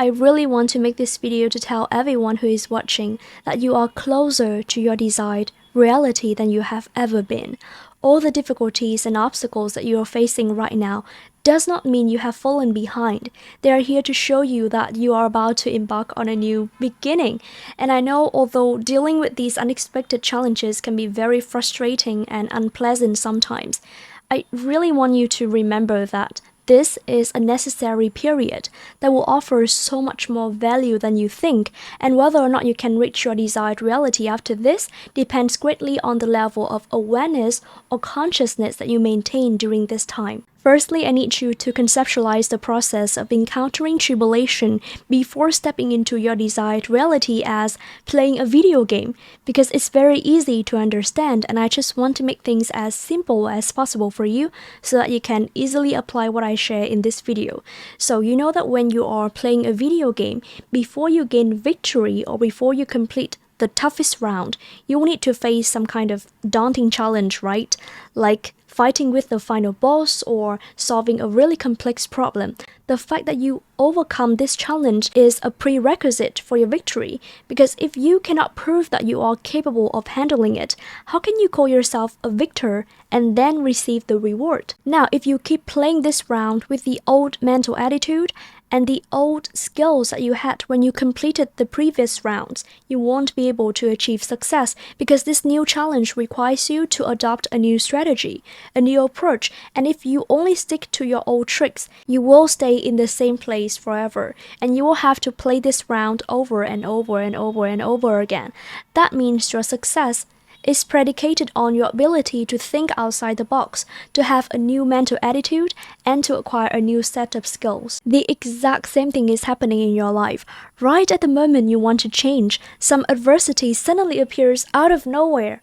I really want to make this video to tell everyone who is watching that you are closer to your desired reality than you have ever been. All the difficulties and obstacles that you are facing right now does not mean you have fallen behind. They are here to show you that you are about to embark on a new beginning. And I know although dealing with these unexpected challenges can be very frustrating and unpleasant sometimes, I really want you to remember that this is a necessary period that will offer so much more value than you think, and whether or not you can reach your desired reality after this depends greatly on the level of awareness or consciousness that you maintain during this time. Firstly, I need you to conceptualize the process of encountering tribulation before stepping into your desired reality as playing a video game, because it's very easy to understand, and I just want to make things as simple as possible for you so that you can easily apply what I share in this video. So you know that when you are playing a video game, before you gain victory or before you complete the toughest round, you will need to face some kind of daunting challenge, right? Like fighting with the final boss or solving a really complex problem. The fact that you overcome this challenge is a prerequisite for your victory, because if you cannot prove that you are capable of handling it, how can you call yourself a victor and then receive the reward? Now, if you keep playing this round with the old mental attitude and the old skills that you had when you completed the previous rounds, you won't be able to achieve success, because this new challenge requires you to adopt a new strategy, a new approach, and if you only stick to your old tricks, you will stay in the same place forever, and you will have to play this round over and over and over and over again. That means your success is predicated on your ability to think outside the box, to have a new mental attitude, and to acquire a new set of skills. The exact same thing is happening in your life. Right at the moment you want to change, some adversity suddenly appears out of nowhere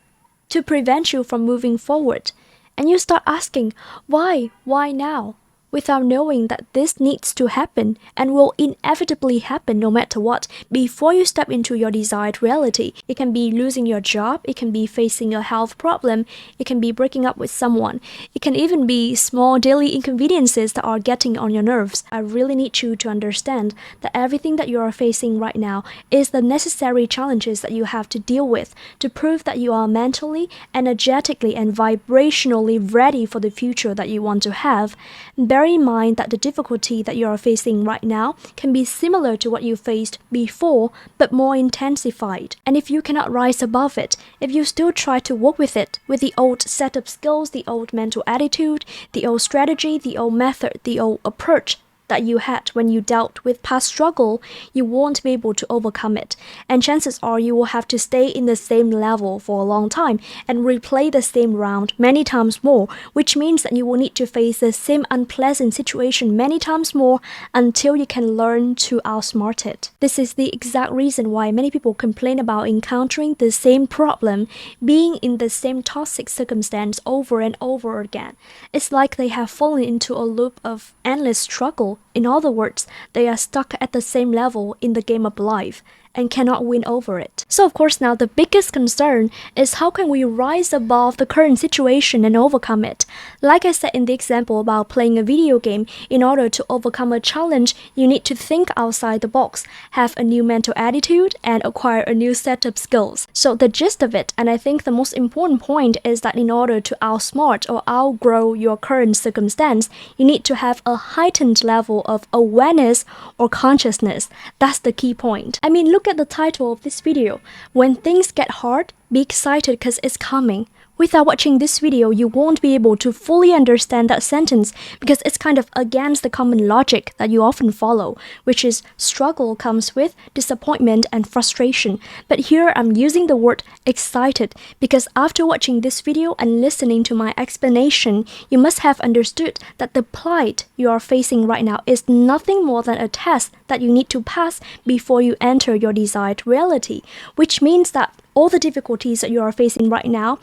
to prevent you from moving forward. And you start asking, why now? Without knowing that this needs to happen and will inevitably happen no matter what before you step into your desired reality. It can be losing your job, it can be facing a health problem, it can be breaking up with someone, it can even be small daily inconveniences that are getting on your nerves. I really need you to understand that everything that you are facing right now is the necessary challenges that you have to deal with to prove that you are mentally, energetically, and vibrationally ready for the future that you want to have. Bear in mind that the difficulty that you are facing right now can be similar to what you faced before, but more intensified. And if you cannot rise above it, if you still try to work with it, with the old set of skills, the old mental attitude, the old strategy, the old method, the old approach that you had when you dealt with past struggle, you won't be able to overcome it. And chances are you will have to stay in the same level for a long time and replay the same round many times more, which means that you will need to face the same unpleasant situation many times more until you can learn to outsmart it. This is the exact reason why many people complain about encountering the same problem, being in the same toxic circumstance over and over again. It's like they have fallen into a loop of endless struggle. In other words, they are stuck at the same level in the game of life and cannot win over it. So of course now the biggest concern is how can we rise above the current situation and overcome it? Like I said in the example about playing a video game, in order to overcome a challenge, you need to think outside the box, have a new mental attitude, and acquire a new set of skills. So the gist of it, and I think the most important point, is that in order to outsmart or outgrow your current circumstance, you need to have a heightened level of awareness or consciousness. That's the key point. I mean, look at the title of this video. When things get hard, be excited because it's coming. Without watching this video, you won't be able to fully understand that sentence because it's kind of against the common logic that you often follow, which is struggle comes with disappointment and frustration. But here I'm using the word excited because after watching this video and listening to my explanation, you must have understood that the plight you are facing right now is nothing more than a test that you need to pass before you enter your desired reality, which means that all the difficulties that you are facing right now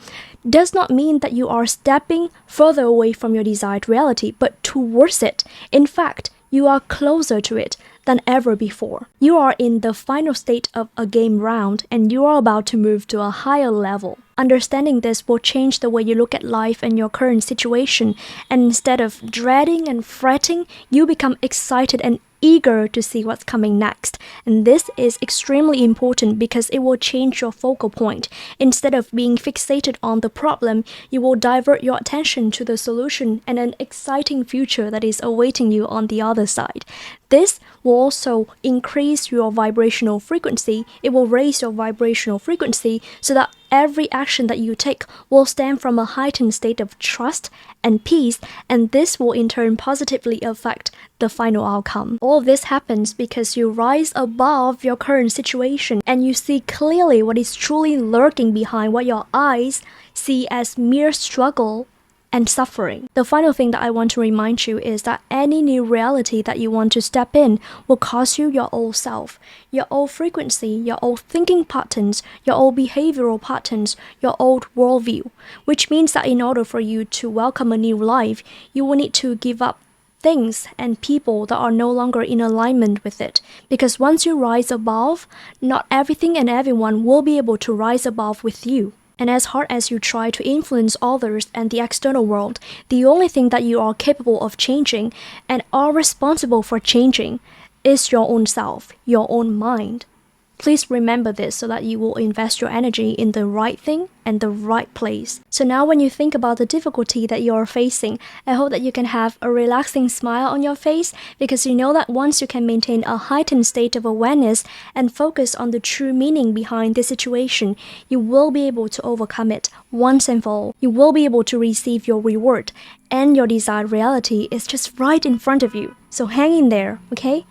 does not mean that you are stepping further away from your desired reality, but towards it. In fact, you are closer to it than ever before. You are in the final state of a game round and you are about to move to a higher level. Understanding this will change the way you look at life and your current situation, and instead of dreading and fretting, you become excited and eager to see what's coming next. And this is extremely important because it will change your focal point. Instead of being fixated on the problem, you will divert your attention to the solution and an exciting future that is awaiting you on the other side. This will also increase your vibrational frequency. It will raise your vibrational frequency so that every action that you take will stem from a heightened state of trust and peace, and this will in turn positively affect the final outcome. All of this happens because you rise above your current situation and you see clearly what is truly lurking behind what your eyes see as mere struggle and suffering. The final thing that I want to remind you is that any new reality that you want to step in will cost you your old self, your old frequency, your old thinking patterns, your old behavioral patterns, your old worldview, which means that in order for you to welcome a new life, you will need to give up things and people that are no longer in alignment with it. Because once you rise above, not everything and everyone will be able to rise above with you. And as hard as you try to influence others and the external world, the only thing that you are capable of changing and are responsible for changing is your own self, your own mind. Please remember this so that you will invest your energy in the right thing and the right place. So now when you think about the difficulty that you are facing, I hope that you can have a relaxing smile on your face, because you know that once you can maintain a heightened state of awareness and focus on the true meaning behind this situation, you will be able to overcome it once and for all. You will be able to receive your reward, and your desired reality is just right in front of you. So hang in there, okay?